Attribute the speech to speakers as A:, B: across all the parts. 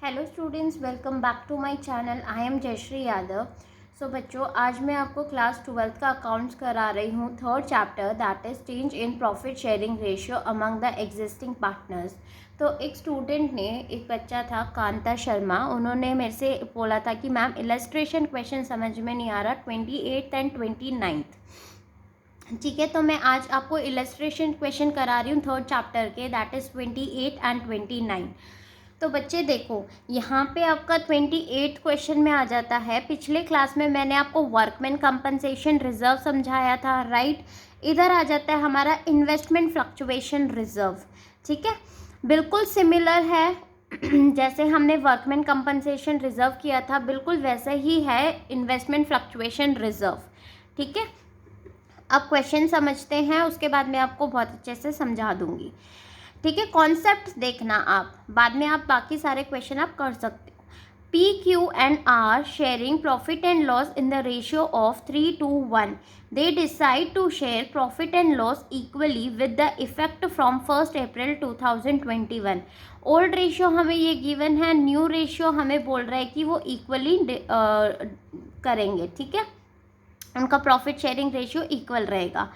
A: Hello students, welcome back to my channel. I am Jayashree Yadav. So बच्चों, आज मैं आपको क्लास 12th का अकाउंट्स करा रही हूँ, third chapter, that is change in profit sharing ratio among the existing partners. तो एक स्टूडेंट ने, एक बच्चा था कांता शर्मा, उन्होंने मेरे से बोला था कि मैम इलस्ट्रेशन क्वेश्चन समझ में नहीं आ रहा 28th एंड 29th। ठीक है, तो मैं आज आपको इलस्ट्रेशन क्वेश्चन करा रही हूँ थर्ड चैप्टर के, दैट इज़ 28 एंड 29। तो बच्चे देखो, यहाँ पे आपका 28 क्वेश्चन में आ जाता है। पिछले क्लास में मैंने आपको वर्कमैन कंपनसेशन रिजर्व समझाया था, राइट। इधर आ जाता है हमारा इन्वेस्टमेंट फ्लक्चुएशन रिजर्व। ठीक है, बिल्कुल सिमिलर है जैसे हमने वर्कमैन कंपनसेशन रिजर्व किया था, बिल्कुल वैसे ही है इन्वेस्टमेंट फ्लक्चुएशन रिजर्व। ठीक है, अब क्वेश्चन समझते हैं, उसके बाद मैं आपको बहुत अच्छे से समझा दूंगी। ठीक है, कॉन्सेप्ट देखना आप, बाद में आप बाकी सारे क्वेश्चन आप कर सकते हो। P Q and R sharing profit and loss in the ratio of 3:1। They decide to share profit and loss equally with the effect from 1 April 2021। Old ratio हमें ये गिवन है, न्यू रेशियो हमें बोल रहा है कि वो इक्वली करेंगे। ठीक है, उनका प्रॉफिट शेयरिंग रेशियो इक्वल रहेगा।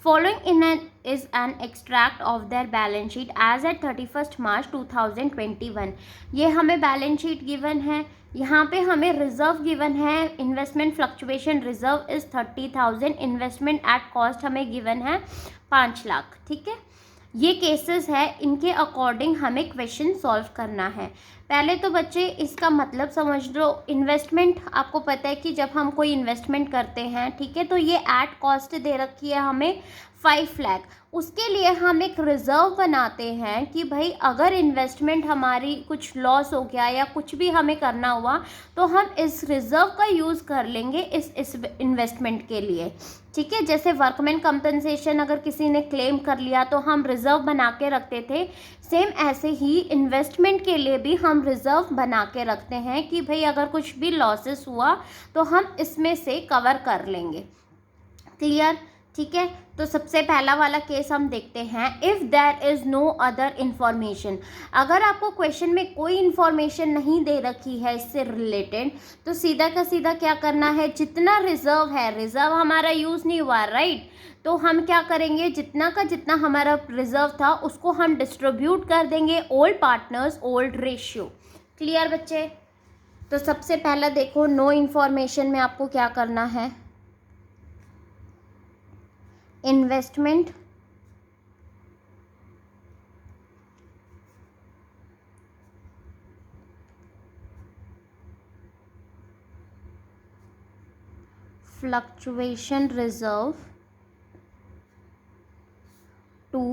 A: Following in is an extract of their balance sheet as at 31 March 2021। ये हमें बैलेंस शीट गिवन है, यहाँ पे हमें रिजर्व गिवन है, investment fluctuation reserve is 30,000, investment at cost हमें गिवन है 5 लाख। ठीक है, ये केसेस है, इनके अकॉर्डिंग हमें क्वेश्चन सॉल्व करना है। पहले तो बच्चे इसका मतलब समझ लो। इन्वेस्टमेंट, आपको पता है कि जब हम कोई इन्वेस्टमेंट करते हैं, ठीक है, तो ये एट कॉस्ट दे रखी है हमें 5 लाख। उसके लिए हम एक रिजर्व बनाते हैं कि भाई अगर इन्वेस्टमेंट हमारी कुछ लॉस हो गया या कुछ भी हमें करना हुआ तो हम इस रिजर्व का यूज़ कर लेंगे इस इन्वेस्टमेंट के लिए। ठीक है, जैसे वर्कमैन कंपनसेशन अगर किसी ने क्लेम कर लिया तो हम रिजर्व बना के रखते थे, सेम ऐसे ही इन्वेस्टमेंट के लिए भी हम रिजर्व बना के रखते हैं कि भाई अगर कुछ भी लॉसेस हुआ तो हम इसमें से कवर कर लेंगे। क्लियर? ठीक है, तो सबसे पहला वाला केस हम देखते हैं। If there is no other information, अगर आपको क्वेश्चन में कोई इन्फॉर्मेशन नहीं दे रखी है इससे रिलेटेड, तो सीधा का सीधा क्या करना है, जितना रिजर्व है, रिजर्व हमारा यूज़ नहीं हुआ, राइट, तो हम क्या करेंगे, जितना का जितना हमारा रिजर्व था उसको हम डिस्ट्रीब्यूट कर देंगे old partners old ratio. Clear बच्चे? तो सबसे पहला देखो, नो इन्फॉर्मेशन में आपको क्या करना है, investment fluctuation reserve to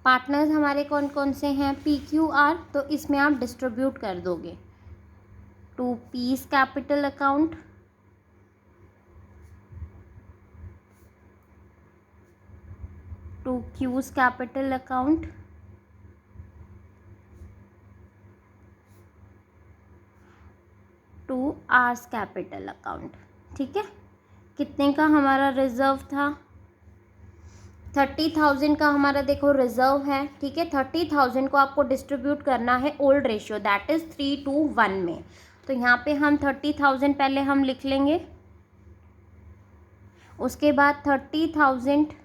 A: partners हमारे कौन कौन से हैं, पी क्यू आर, तो इसमें आप डिस्ट्रीब्यूट कर दोगे to P's capital account, to Q's capital account, to R's capital account. ठीक है, कितने का हमारा रिजर्व था, 30,000 का हमारा देखो रिजर्व है। ठीक है, 30,000 को आपको डिस्ट्रीब्यूट करना है ओल्ड रेशियो, दैट इज 3:1 में। तो यहाँ पे हम 30,000 पहले हम लिख लेंगे, उसके बाद 30,000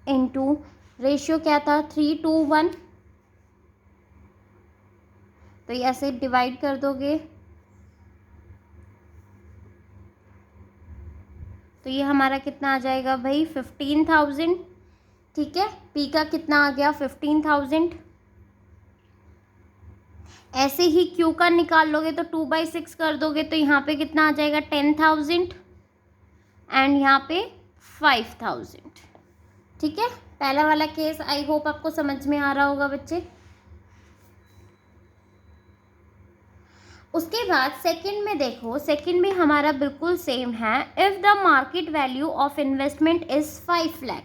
A: इंटू रेशियो क्या था, 3:1, तो ये ऐसे डिवाइड कर दोगे, तो ये हमारा कितना आ जाएगा भाई, 15,000। ठीक है, पी का कितना आ गया, 15,000। ऐसे ही क्यू का निकाल लोगे तो 2/6 कर दोगे, तो यहाँ पे कितना आ जाएगा, 10,000 एंड यहाँ पे 5,000। ठीक है, पहला वाला केस आई होप आपको समझ में आ रहा होगा बच्चे। उसके बाद सेकंड में देखो, सेकंड में हमारा बिल्कुल सेम है। If the market value of investment is 5 lakh,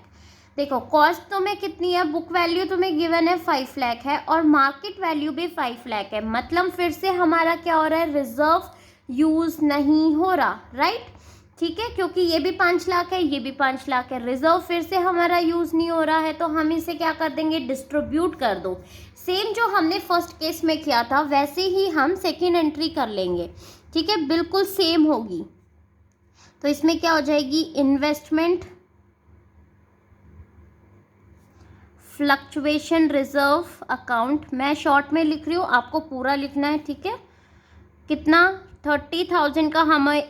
A: देखो कॉस्ट तुम्हें कितनी है, बुक वैल्यू तुम्हें गिवन है 5 लाख है और मार्केट वैल्यू भी 5 लाख है, मतलब फिर से हमारा क्या हो रहा है, रिजर्व यूज़ नहीं हो रहा, राइट। ठीक है, क्योंकि ये भी 5 लाख है, ये भी 5 लाख है। रिजर्व फिर से हमारा यूज़ नहीं हो रहा है, तो हम इसे क्या कर देंगे, डिस्ट्रीब्यूट कर दो। सेम जो हमने फर्स्ट केस में किया था वैसे ही हम सेकेंड एंट्री कर लेंगे, ठीक है, बिल्कुल सेम होगी। तो इसमें क्या हो जाएगी, इन्वेस्टमेंट फ्लक्चुएशन रिजर्व अकाउंट, मैं शॉर्ट में लिख रही हूँ, आपको पूरा लिखना है, ठीक है। कितना, 30,000 का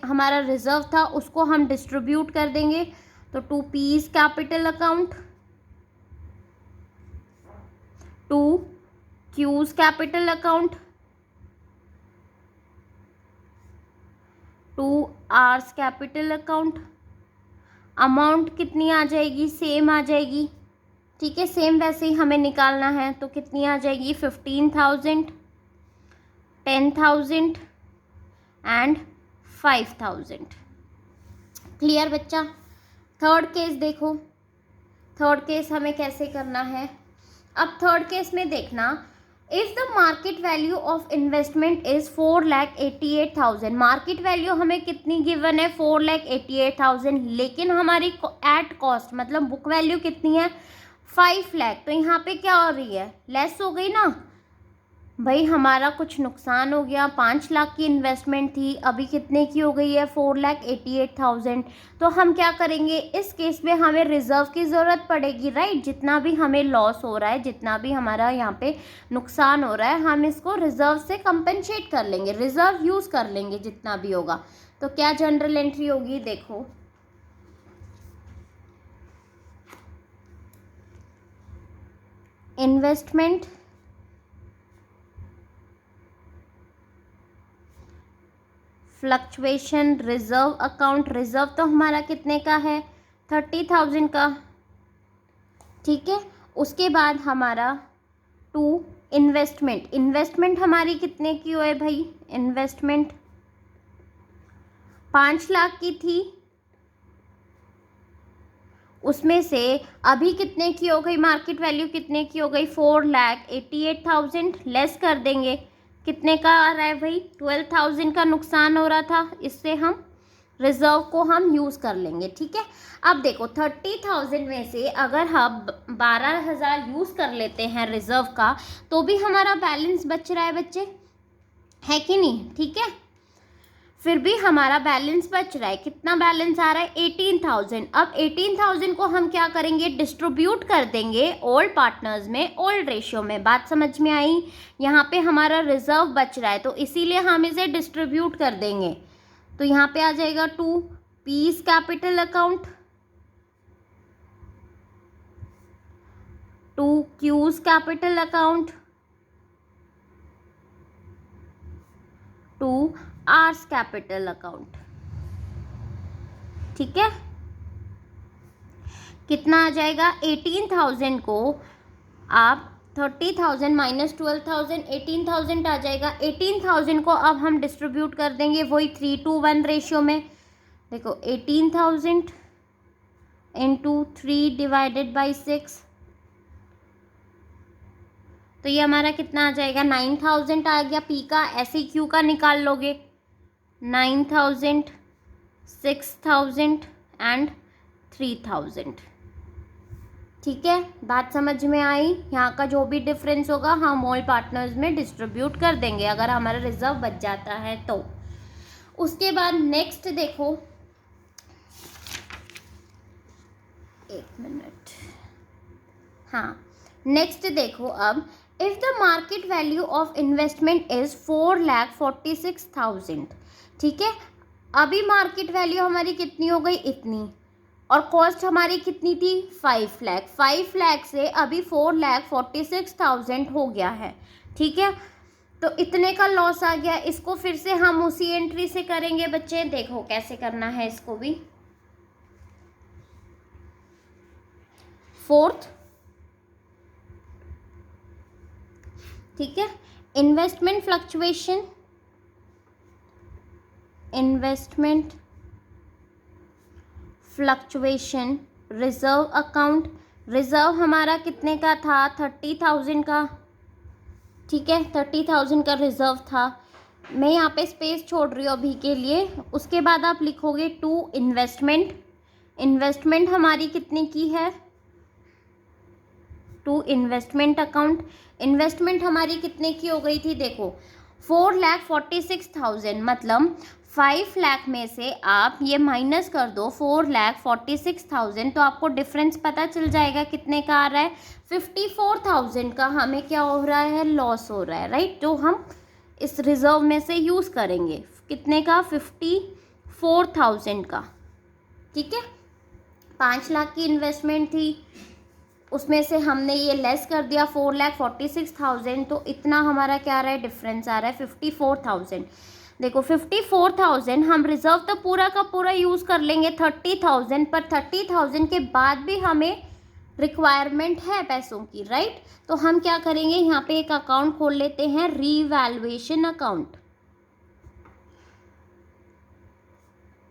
A: हमारा रिजर्व था, उसको हम डिस्ट्रीब्यूट कर देंगे। तो 2 P's capital account, 2 Q's capital account, 2 R's capital account. Amount कितनी आ जाएगी, सेम आ जाएगी, ठीक है, सेम वैसे ही हमें निकालना है। तो कितनी आ जाएगी, 15,000, 10,000 एंड 5,000। क्लियर बच्चा। थर्ड केस देखो, थर्ड केस हमें कैसे करना है। अब थर्ड केस में देखना, if the market value of investment is 4,88,000, market value हमें कितनी गिवन है, 4,88,000, लेकिन हमारी एट कॉस्ट मतलब बुक वैल्यू कितनी है, 5 लाख। तो यहाँ पे क्या हो रही है, लेस हो गई ना भाई, हमारा कुछ नुकसान हो गया। 5 लाख की इन्वेस्टमेंट थी, अभी कितने की हो गई है, 4,88,000। तो हम क्या करेंगे, इस केस में हमें रिजर्व की ज़रूरत पड़ेगी, राइट। जितना भी हमें लॉस हो रहा है, जितना भी हमारा यहाँ पे नुकसान हो रहा है, हम इसको रिजर्व से कंपनसेट कर लेंगे, रिजर्व यूज़ कर लेंगे जितना भी होगा। तो क्या जनरल एंट्री होगी, देखो, investment fluctuation reserve account, reserve तो हमारा कितने का है, 30,000 का, ठीक है। उसके बाद हमारा 2 इन्वेस्टमेंट, इन्वेस्टमेंट हमारी कितने की हुई है भाई, इन्वेस्टमेंट 5 लाख की थी, उसमें से अभी कितने की हो गई, मार्केट वैल्यू कितने की हो गई, 4,88,000, लेस कर देंगे, कितने का आ रहा है भाई, 12,000 का नुकसान हो रहा था, इससे हम रिजर्व को हम यूज़ कर लेंगे, ठीक है। अब देखो 30,000 में से अगर हम 12,000 यूज़ कर लेते हैं रिजर्व का, तो भी हमारा बैलेंस बच रहा है बच्चे, है कि नहीं, ठीक है। फिर भी हमारा बैलेंस बच रहा है, कितना बैलेंस आ रहा है, 18,000। अब 18,000 को हम क्या करेंगे, डिस्ट्रीब्यूट कर देंगे ओल्ड पार्टनर्स में, ओल्ड रेशियो में। बात समझ में आई, यहाँ पे हमारा रिजर्व बच रहा है, तो इसीलिए हम इसे डिस्ट्रीब्यूट कर देंगे। तो यहाँ पे आ जाएगा 2 P's capital account, 2 Q's capital account, 2 R's capital account, ठीक है। कितना आ जाएगा, 18,000 को आप 30,000 माइनस 12,000, 18,000 आ जाएगा। 18,000 को अब हम डिस्ट्रीब्यूट कर देंगे वही 3:1 रेशियो में। देखो 18,000 इंटू 3 डिवाइडेड बाई 6, तो ये हमारा कितना आ जाएगा, 9,000 आ गया। पी का ऐसे क्यू का निकाल लोगे, 9,000, 6,000 एंड 3,000, ठीक है। बात समझ में आई, यहाँ का जो भी डिफरेंस होगा हम ऑल पार्टनर्स में डिस्ट्रीब्यूट कर देंगे अगर हमारा रिजर्व बच जाता है तो। उसके बाद नेक्स्ट देखो, एक मिनट, हाँ नेक्स्ट देखो, अब if the market value of investment is 4,46,000, ठीक है। अभी मार्केट वैल्यू हमारी कितनी हो गई, इतनी, और कॉस्ट हमारी कितनी थी, 5 लाख। 5 लाख से अभी 4,46,000 हो गया है, ठीक है। तो इतने का लॉस आ गया, इसको फिर से हम उसी एंट्री से करेंगे बच्चे। देखो कैसे करना है इसको भी, फोर्थ, ठीक है। Investment fluctuation, investment fluctuation reserve account, reserve हमारा कितने का था, 30,000 का, ठीक है। 30,000 का रिजर्व था, मैं यहाँ पे स्पेस छोड़ रही हूँ अभी के लिए। उसके बाद आप लिखोगे टू इन्वेस्टमेंट। इन्वेस्टमेंट हमारी कितने की है, टू इन्वेस्टमेंट अकाउंट। इन्वेस्टमेंट हमारी कितने की हो गई थी, देखो 4,46,000, मतलब 5 लाख में से आप ये माइनस कर दो 4,46,000, तो आपको डिफरेंस पता चल जाएगा कितने का आ रहा है। 54,000 का हमें क्या हो रहा है, लॉस हो रहा है, राइट, जो हम इस रिजर्व में से यूज़ करेंगे। कितने का, 54,000 का, ठीक है। 5 लाख की इन्वेस्टमेंट थी, उसमें से हमने ये लेस कर दिया 4,46,000, तो इतना हमारा क्या आ रहा है, डिफरेंस आ रहा है 54,000। देखो 54,000 हम रिजर्व तो पूरा का पूरा यूज़ कर लेंगे 30,000, पर 30,000 के बाद भी हमें रिक्वायरमेंट है पैसों की, राइट। तो हम क्या करेंगे, यहाँ पे एक अकाउंट खोल लेते हैं, रीवैल्यूएशन अकाउंट,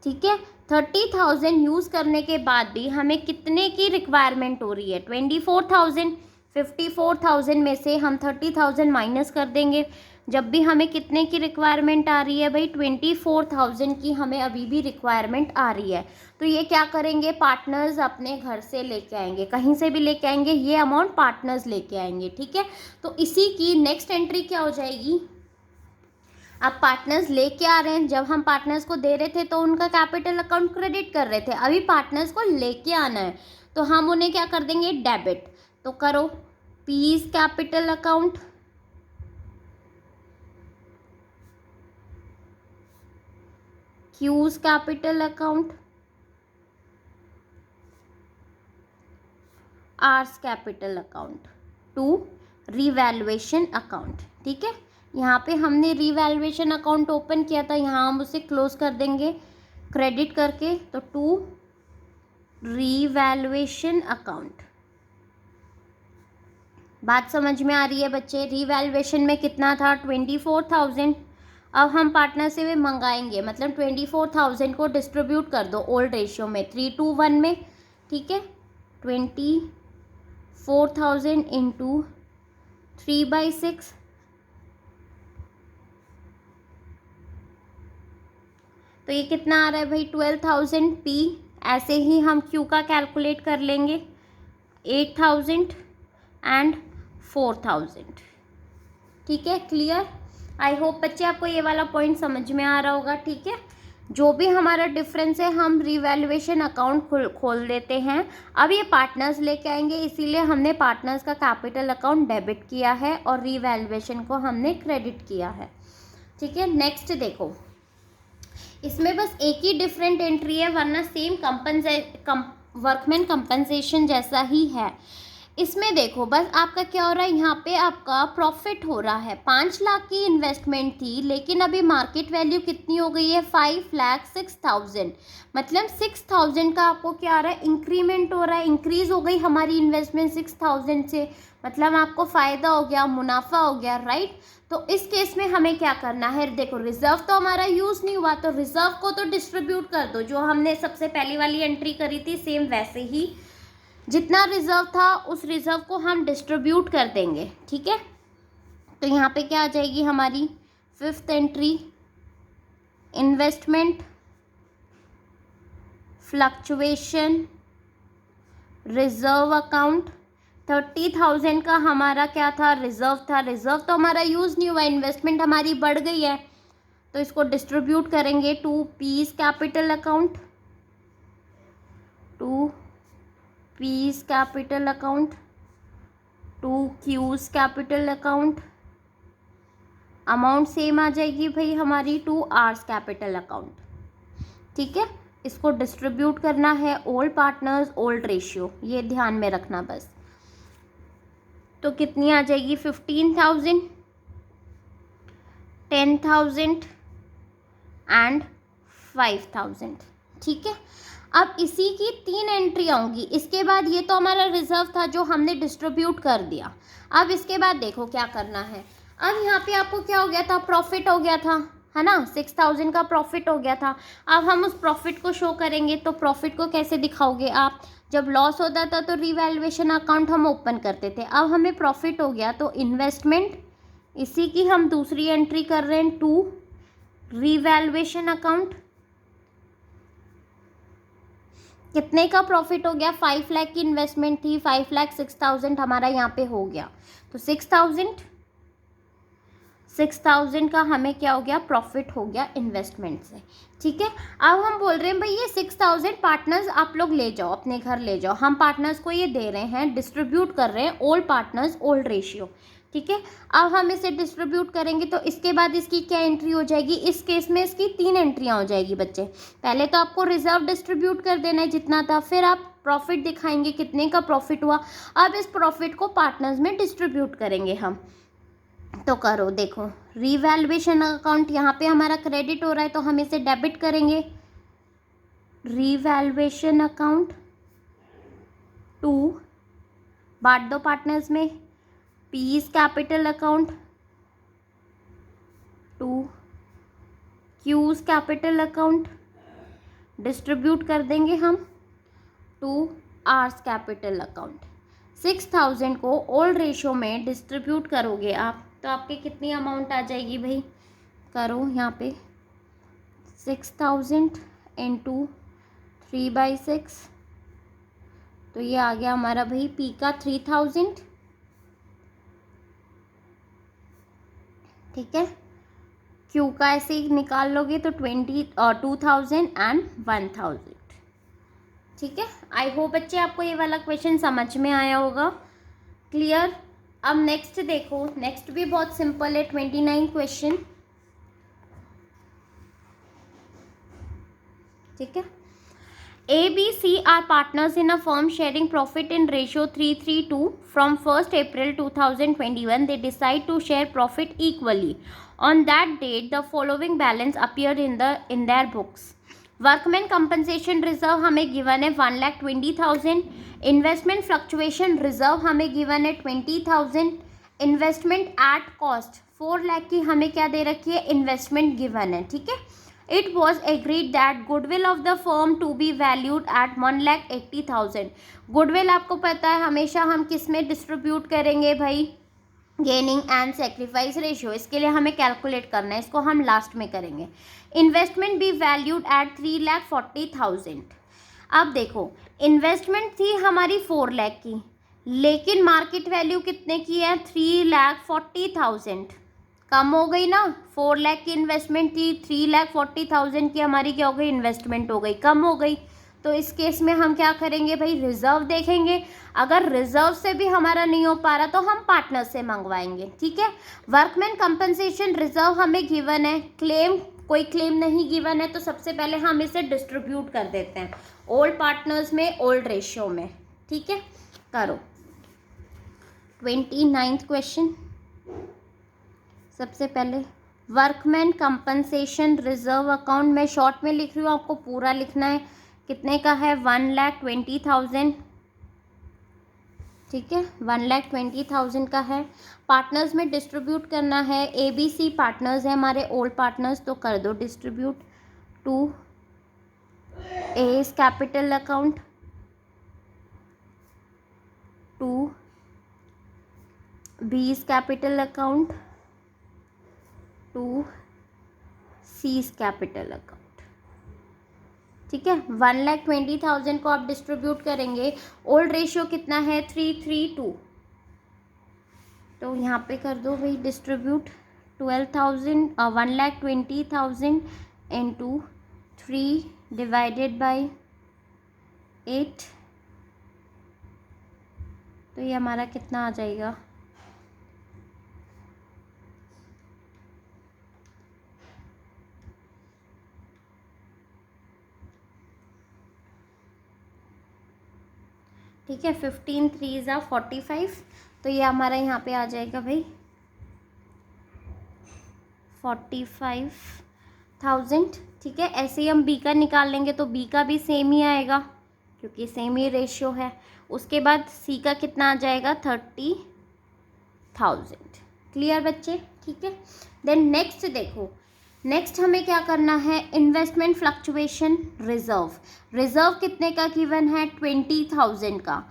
A: ठीक है। 30,000 यूज़ करने के बाद भी हमें कितने की रिक्वायरमेंट हो रही है, 24,000। 54,000 में से हम 30,000 माइनस कर देंगे, जब भी हमें कितने की रिक्वायरमेंट आ रही है भाई, 24,000 की हमें अभी भी रिक्वायरमेंट आ रही है। तो ये क्या करेंगे, पार्टनर्स अपने घर से लेके आएंगे, कहीं से भी लेके आएंगे, ये अमाउंट पार्टनर्स लेके आएंगे, ठीक है। तो इसी की नेक्स्ट एंट्री क्या हो जाएगी, अब पार्टनर्स लेके आ रहे हैं, जब हम पार्टनर्स को दे रहे थे तो उनका कैपिटल अकाउंट क्रेडिट कर रहे थे, अभी पार्टनर्स को लेके आना है तो हम उन्हें क्या कर देंगे, डेबिट। तो करो P's capital account, Q's capital account, R's capital account, to revaluation account, ठीक है। यहाँ पे हमने रिवैल्यूएशन अकाउंट ओपन किया था, यहाँ हम उसे क्लोज कर देंगे क्रेडिट करके, तो टू रिवैल्यूएशन अकाउंट। बात समझ में आ रही है बच्चे, रिवैल्यूएशन में कितना था, 24,000। अब हम पार्टनर से भी मंगाएंगे, मतलब 24,000 को डिस्ट्रीब्यूट कर दो ओल्ड रेशियो में 3:1 में, ठीक है। 24,000 इंटू 3/6, तो ये कितना आ रहा है भाई, 12,000 पी। ऐसे ही हम क्यू का कैलकुलेट कर लेंगे, 8,000 एंड 4,000, ठीक है। क्लियर, आई होप बच्चे आपको ये वाला पॉइंट समझ में आ रहा होगा, ठीक है। जो भी हमारा डिफरेंस है हम रिवैल्यूएशन अकाउंट खोल देते हैं। अब ये पार्टनर्स लेके आएंगे, इसीलिए हमने पार्टनर्स का कैपिटल अकाउंट डेबिट किया है और रिवैल्यूएशन को हमने क्रेडिट किया है, ठीक है। नेक्स्ट देखो, इसमें बस एक ही डिफरेंट एंट्री है, वरना सेम वर्कमैन कंपनसेशन जैसा ही है। इसमें देखो बस आपका क्या हो रहा है, यहाँ पे आपका प्रॉफिट हो रहा है। 5 लाख की इन्वेस्टमेंट थी, लेकिन अभी मार्केट वैल्यू कितनी हो गई है, 5,06,000, मतलब 6,000 का आपको क्या आ रहा है, इंक्रीमेंट हो रहा है, इंक्रीज हो गई हमारी इन्वेस्टमेंट 6,000 से, मतलब आपको फ़ायदा हो गया, मुनाफा हो गया, राइट। तो इस केस में हमें क्या करना है, देखो रिजर्व तो हमारा यूज़ नहीं हुआ, तो रिजर्व को तो डिस्ट्रीब्यूट कर दो, जो हमने सबसे पहली वाली एंट्री करी थी सेम वैसे ही, जितना रिजर्व था उस रिजर्व को हम डिस्ट्रीब्यूट कर देंगे, ठीक है। तो यहाँ पे क्या आ जाएगी हमारी 5th entry, investment fluctuation reserve account. 30,000 का हमारा क्या था, रिजर्व था, रिजर्व तो हमारा यूज़ नहीं हुआ, इन्वेस्टमेंट हमारी बढ़ गई है, तो इसको डिस्ट्रीब्यूट करेंगे to P's capital account, to P's capital account, to Q's capital account. Amount same आ जाएगी भाई हमारी, टू आर्स कैपिटल अकाउंट, ठीक है। इसको डिस्ट्रीब्यूट करना है ओल्ड पार्टनर्स ओल्ड रेशियो, ये ध्यान में रखना बस। तो कितनी आ जाएगी, 15,000, 10,000 एंड 5,000, ठीक है। अब इसी की 3 एंट्री आऊँगी, इसके बाद ये तो हमारा रिजर्व था जो हमने डिस्ट्रीब्यूट कर दिया। अब इसके बाद देखो क्या करना है, अब यहाँ पे आपको क्या हो गया था, प्रॉफिट हो गया था, है ना, 6,000 का प्रॉफिट हो गया था। अब हम उस प्रॉफिट को शो करेंगे, तो प्रॉफिट को कैसे दिखाओगे आप, जब लॉस होता था तो रिवैल्यूएशन अकाउंट हम ओपन करते थे, अब हमें प्रॉफिट हो गया तो इन्वेस्टमेंट, इसी की हम दूसरी एंट्री कर रहे हैं, टू रीवैल्यूएशन अकाउंट कितने का प्रॉफिट हो गया, 5 लाख की इन्वेस्टमेंट थी, 5,06,000 हमारा यहाँ पे हो गया, तो 6,000 का हमें क्या हो गया, प्रॉफिट हो गया इन्वेस्टमेंट से। ठीक है, अब हम बोल रहे हैं भाई ये 6,000 पार्टनर्स आप लोग ले जाओ, अपने घर ले जाओ। हम पार्टनर्स को ये दे रहे हैं, डिस्ट्रीब्यूट कर रहे हैं, ओल्ड पार्टनर्स ओल्ड रेशियो। ठीक है, अब हम इसे डिस्ट्रीब्यूट करेंगे तो इसके बाद इसकी क्या एंट्री हो जाएगी, इस केस में इसकी 3 एंट्रियाँ हो जाएगी बच्चे। पहले तो आपको रिजर्व डिस्ट्रीब्यूट कर देना है जितना था, फिर आप प्रॉफिट दिखाएंगे कितने का प्रॉफिट हुआ। अब इस प्रॉफिट को पार्टनर्स में डिस्ट्रीब्यूट करेंगे हम। तो करो, देखो रीवैल्यूएशन अकाउंट यहाँ पे हमारा क्रेडिट हो रहा है तो हम इसे डेबिट करेंगे। रीवैल्यूएशन अकाउंट 2 बांट दो पार्टनर्स में, piece capital account 2, cues capital account distribute कर देंगे हम टू आर्स कैपिटल अकाउंट। 6,000 को ओल्ड रेशो में डिस्ट्रीब्यूट करोगे आप तो आपके कितनी अमाउंट आ जाएगी भाई, करो यहाँ पे 6,000 इंटू 3/6, तो ये आ गया हमारा भाई पी का 3,000। ठीक है, क्यू का ऐसे ही निकाल लोगे तो 2,000 एंड 1,000। ठीक है, आई होप बच्चे आपको ये वाला क्वेश्चन समझ में आया होगा, क्लियर। अब नेक्स्ट देखो, नेक्स्ट भी बहुत सिंपल है, 29 क्वेश्चन। ठीक है, A, B, C are partners in a firm sharing profit in ratio 3:3:2 from 1st April 2021. They decide to share profit equally. On that date, the following balance appeared in their books. Workman compensation reserve हमें given है 1,20,000. Investment fluctuation reserve हमें given है 20,000. Investment at cost 4 lakh की हमें क्या दे रखी है, investment given है। ठीक है, It was agreed that goodwill of the firm to be valued at 1,80,000. Goodwill आपको पता है हमेशा हम किस में डिस्ट्रीब्यूट करेंगे भाई, गेनिंग एंड सेक्रीफाइस रेशियो। इसके लिए हमें कैलकुलेट करना है, इसको हम लास्ट में करेंगे। Investment be valued at 3,40,000। अब देखो, इन्वेस्टमेंट थी हमारी 4 लाख की, लेकिन मार्केट वैल्यू कितने की है, 3,40,000। कम हो गई ना, 4 लाख की इन्वेस्टमेंट थी, 3,40,000 की हमारी क्या हो गई, इन्वेस्टमेंट हो गई, कम हो गई। तो इस केस में हम क्या करेंगे भाई, रिजर्व देखेंगे। अगर रिजर्व से भी हमारा नहीं हो पा रहा तो हम पार्टनर से मंगवाएंगे। ठीक है, वर्कमैन कंपनसेशन रिजर्व हमें गिवन है, क्लेम कोई क्लेम नहीं गिवन है, तो सबसे पहले हम इसे डिस्ट्रीब्यूट कर देते हैं ओल्ड पार्टनर्स में ओल्ड रेशियो में। ठीक है, करो 29th क्वेश्चन। सबसे पहले वर्कमैन कंपनसेशन रिजर्व अकाउंट, मैं शॉर्ट में लिख रही हूँ, आपको पूरा लिखना है। कितने का है, 1,20,000। ठीक है, 1,20,000 का है। पार्टनर्स में डिस्ट्रीब्यूट करना है, ABC पार्टनर्स है हमारे ओल्ड पार्टनर्स, तो कर दो distribute to S capital account, to B's capital account, to C's capital account. ठीक है, 1,20,000 को आप डिस्ट्रीब्यूट करेंगे, ओल्ड रेशियो कितना है, 3:3:2, तो यहाँ पे कर दो भाई डिस्ट्रीब्यूट 1,20,000 इंटू 3 डिवाइडेड बाई 8, तो ये हमारा कितना आ जाएगा, ठीक है, 15 3 ज़ा 45, तो ये हमारा यहाँ पे आ जाएगा भाई 45,000। ठीक है, ऐसे ही हम बी का निकाल लेंगे तो बी का भी सेम ही आएगा क्योंकि सेम ही रेशियो है। उसके बाद सी का कितना आ जाएगा, 30,000। क्लियर बच्चे, ठीक है। देन नेक्स्ट देखो, नेक्स्ट हमें क्या करना है, इन्वेस्टमेंट फ्लक्चुएशन रिजर्व। रिजर्व कितने का गिवन है, 20,000 का।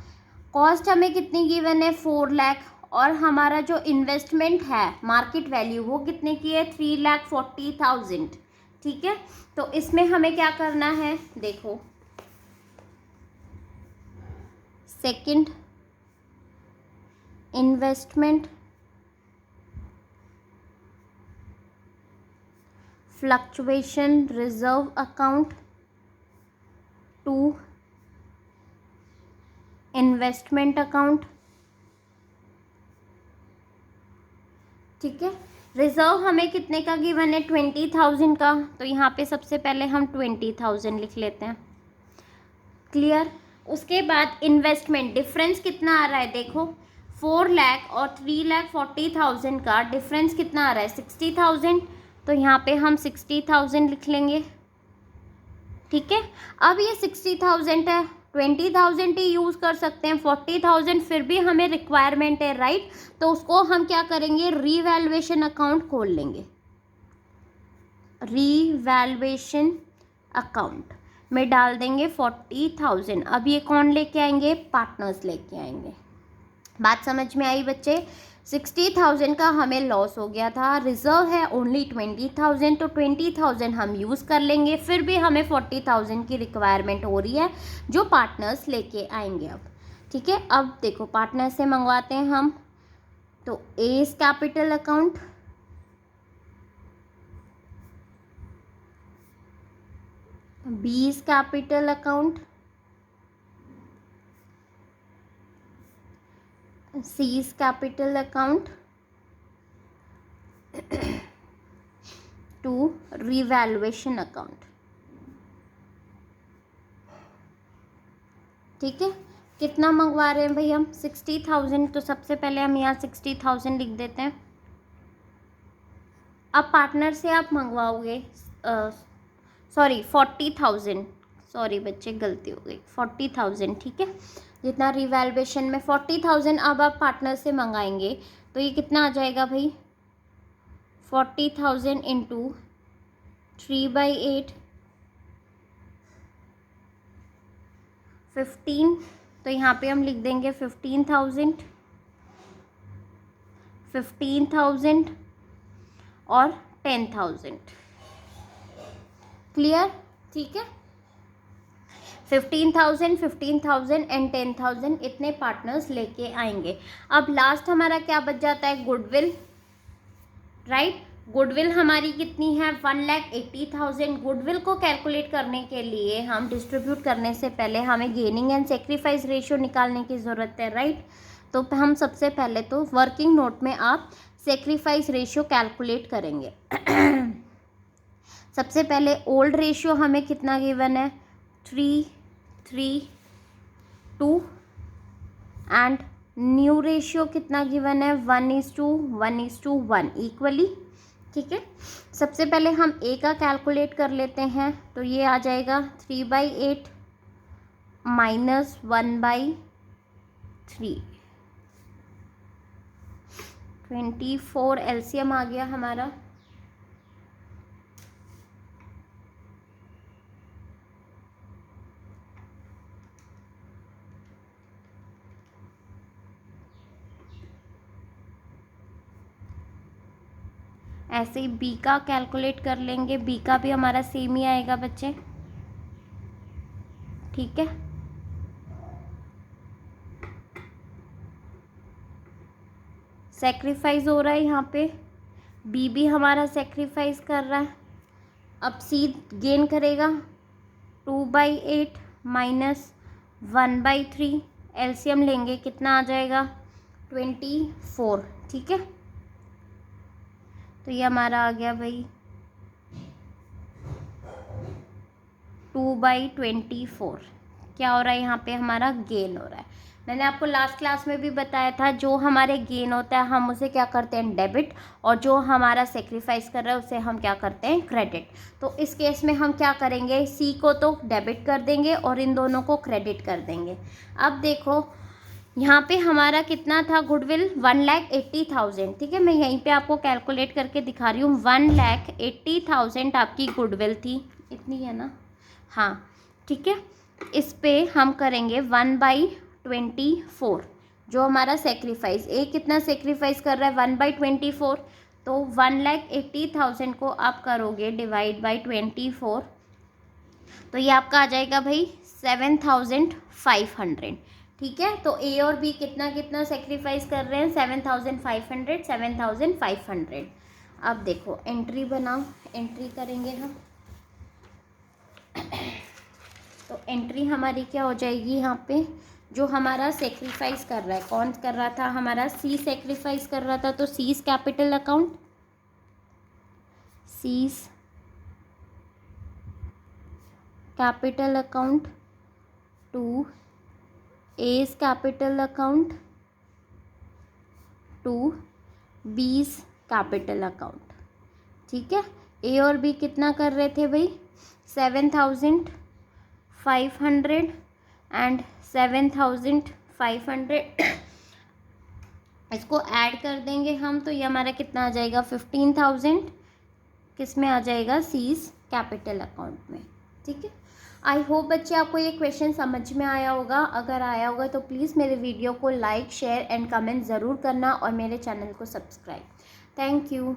A: कॉस्ट हमें कितनी गिवन है, 4 लाख, और हमारा जो इन्वेस्टमेंट है मार्केट वैल्यू वो कितने की है, 3,40,000। ठीक है। तो इसमें हमें क्या करना है, देखो second investment fluctuation reserve account to investment account, ठीक है। रिजर्व हमें कितने का गिवन है, 20,000 का, तो यहाँ पे सबसे पहले हम 20,000 लिख लेते हैं। क्लियर। उसके बाद इन्वेस्टमेंट डिफरेंस कितना आ रहा है, देखो 4 लाख और 3,40,000 का डिफरेंस कितना आ रहा है, 60,000, तो यहाँ पे हम 60,000 लिख लेंगे, ठीक है। अब ये 60,000 है, 20,000 ही यूज़ कर सकते हैं, 40,000 फिर भी हमें रिक्वायरमेंट है, राइट। तो उसको हम क्या करेंगे, रीवैल्यूएशन अकाउंट खोल लेंगे। रीवैल्यूएशन अकाउंट में डाल देंगे 40,000। अब ये कौन लेके आएंगे, पार्टनर्स लेके आएंगे। बात समझ में आई बच्चे। 60,000 का हमें लॉस हो गया था, रिजर्व है ओनली 20,000, तो 20,000 हम यूज़ कर लेंगे, फिर भी हमें 40,000 की रिक्वायरमेंट हो रही है जो पार्टनर्स लेके आएंगे अब, ठीक है। अब देखो पार्टनर से मंगवाते हैं हम, तो A's capital account, B's capital account, C's capital account to revaluation account, ठीक है। कितना मंगवा रहे हैं भाई हम, 60,000, तो सबसे पहले हम यहाँ 60,000 लिख देते हैं। अब पार्टनर से आप मंगवाओगे, सॉरी 40,000, सॉरी बच्चे गलती हो गई, 40,000, ठीक है। जितना रिवैल्यूएशन में 40,000 अब आप पार्टनर से मंगाएंगे, तो ये कितना आ जाएगा भाई, 40,000 इंटू 3/8 15, तो यहाँ पे हम लिख देंगे 15,000 और 10,000। क्लियर, ठीक है। 15,000 एंड 10,000 इतने पार्टनर्स लेके आएंगे। अब लास्ट हमारा क्या बच जाता है, गुडविल, राइट। गुडविल हमारी कितनी है, 1,80,000। गुडविल को कैलकुलेट करने के लिए हम डिस्ट्रीब्यूट करने से पहले हमें गेनिंग एंड सेक्रीफाइस रेशियो निकालने की ज़रूरत है, राइट। तो हम सबसे पहले तो वर्किंग नोट में आप सेक्रीफाइस रेशियो कैलकुलेट करेंगे। सबसे पहले ओल्ड रेशियो हमें कितना गिवन है, 3:2 एंड न्यू रेशियो कितना गिवन है, 1:1 इक्वली, ठीक है। सबसे पहले हम ए का कैलकुलेट कर लेते हैं, तो ये आ जाएगा 3/8 माइनस 1/3, 24 एलसीएम आ गया हमारा। ऐसे ही बी का कैलकुलेट कर लेंगे, बी का भी हमारा सेम ही आएगा बच्चे, ठीक है। सेक्रीफाइस हो रहा है यहाँ पे, बी भी हमारा सेक्रीफाइस कर रहा है। अब सी गेन करेगा 2/8 माइनस 1/3, एलसीएम लेंगे कितना आ जाएगा, 24, ठीक है। तो ये हमारा आ गया भाई 2/24। क्या हो रहा है यहाँ पे, हमारा गेन हो रहा है। मैंने आपको लास्ट क्लास में भी बताया था, जो हमारे गेन होता है हम उसे क्या करते हैं, डेबिट, और जो हमारा सेक्रीफाइस कर रहा है उसे हम क्या करते हैं, क्रेडिट। तो इस केस में हम क्या करेंगे, सी को तो डेबिट कर देंगे और इन दोनों को क्रेडिट कर देंगे। अब देखो यहाँ पे हमारा कितना था, गुडविल 1,80,000, ठीक है। मैं यहीं पे आपको कैलकुलेट करके दिखा रही हूँ, 1,80,000 आपकी गुडविल थी, इतनी है ना, हाँ, ठीक है। इस पे हम करेंगे 1/24, जो हमारा सेक्रीफाइस, ए कितना सेक्रीफाइस कर रहा है, 1/24, तो 1,80,000 को आप करोगे डिवाइड बाई 24, तो ये आपका आ जाएगा भाई 7,500। ठीक है, तो ए और बी कितना कितना सेक्रीफाइस कर रहे हैं, 7,500 7,500। अब देखो एंट्री बनाओ, एंट्री करेंगे हम। तो एंट्री हमारी क्या हो जाएगी, यहाँ पे जो हमारा सेक्रीफाइस कर रहा है, कौन कर रहा था, हमारा सी सेक्रीफाइस कर रहा था, तो C's capital account, C's capital account to A's capital account to B's capital account. ठीक है, ए और बी कितना कर रहे थे भाई, 7,500 एंड 7,500 इसको ऐड कर देंगे हम, तो ये हमारा कितना आ जाएगा, 15,000 किस में आ जाएगा, सीज कैपिटल अकाउंट में। ठीक है, आई होप बच्चे आपको ये क्वेश्चन समझ में आया होगा। अगर आया होगा तो प्लीज़ मेरे वीडियो को लाइक शेयर एंड कमेंट ज़रूर करना और मेरे चैनल को सब्सक्राइब। Thank you.